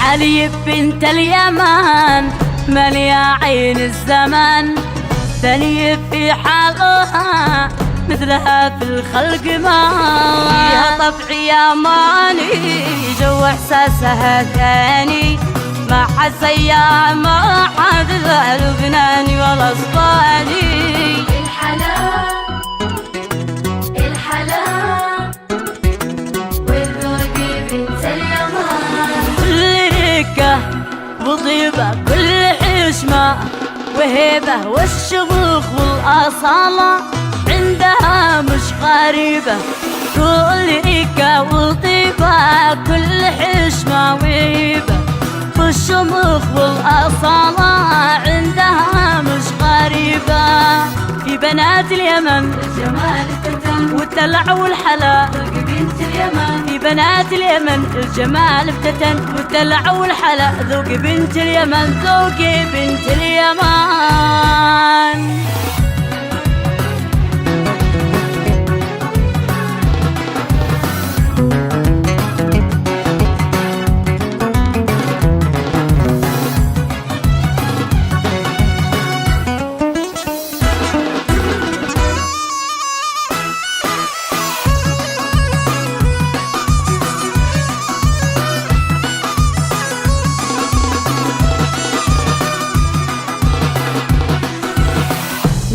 حليب بنت اليمن مليا عين الزمن، ثني في حالها مثلها في الخلق ما فيها طبع يماني، جو احساسها ثاني ما حد زيها ما حد ذا لبناني ولا اسباني. الحلا والذوق بنت اليمن، كل ركة وطيبة كل حشمة وهيبة، والشموخ والأصالة عندها مش غريبة. كل ركة وطيبة كل حشمة وهيبة، والشموخ والأصالة عندها مش غريبة. في بنات اليمن الجمال افتتن والدلع والحلا، ذوق بنت اليمن. في بنات اليمن الجمال افتتن والدلع والحلا، ذوق بنت اليمن ذوق بنت اليمن.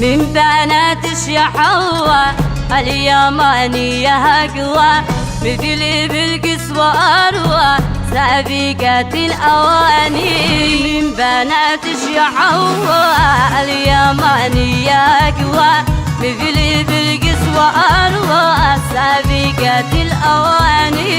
من بنات الشحوة اليمانية أقوى، مثل بالقسوة أروى سابقة الأواني. من بنات الشحوة اليمانية أقوى، مثل بالقسوة أروى سابقة الأواني.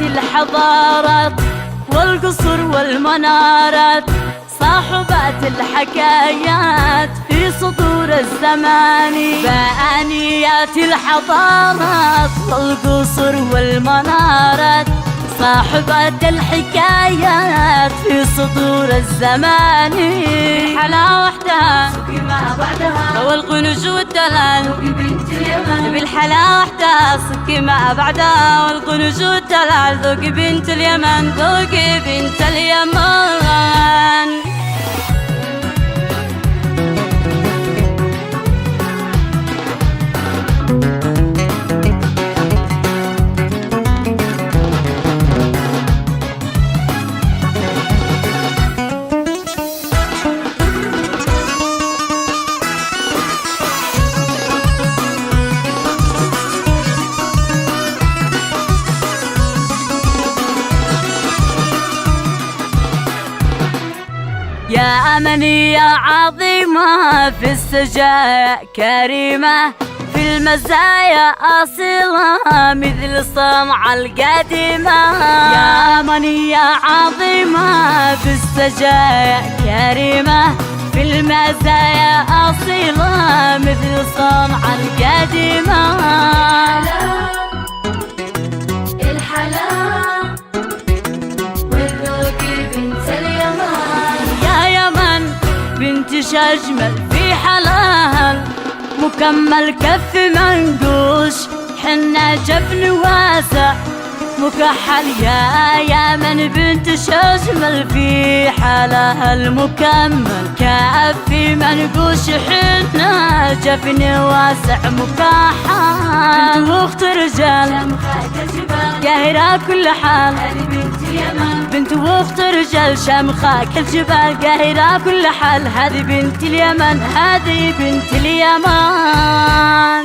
الحضارات والقصر والمنارات، صاحبات الحكايات في سطور الزمان. بانيات الحضارات والقصر والمنارات، صاحبات الحكايات في سطور الزمان. الحلا وحدها سقي ما بعدها والقنوج والدلال، ذوق بنت اليمن. بالحلا وحدها سقي ما بعدها والقنوج والدلال، ذوق بنت اليمن ذوق بنت اليمن. يا أمنية عظيمة في السجايا كريمة، في المزايا أصيلة مثل صنع القديمة. يا أمنية عظيمة في السجايا كريمة، في المزايا أصيلة مثل صنع القديمة. الحلا والذوق بنت اليمن، بنتش أجمل في حلاها، مكمل كف منقوش حنا جفن واسع مكحل. يا من بنتش أجمل في حلاها، المكمل كف منقوش حنا جفن واسع مكحل. بنت واخت رجال شمخات الجبال قاهرة كل حال، هذه بنت اليمن. بنت واخت رجال شامخة كالجبال قاهرة كل حال، هذه بنت اليمن هذه بنت اليمن.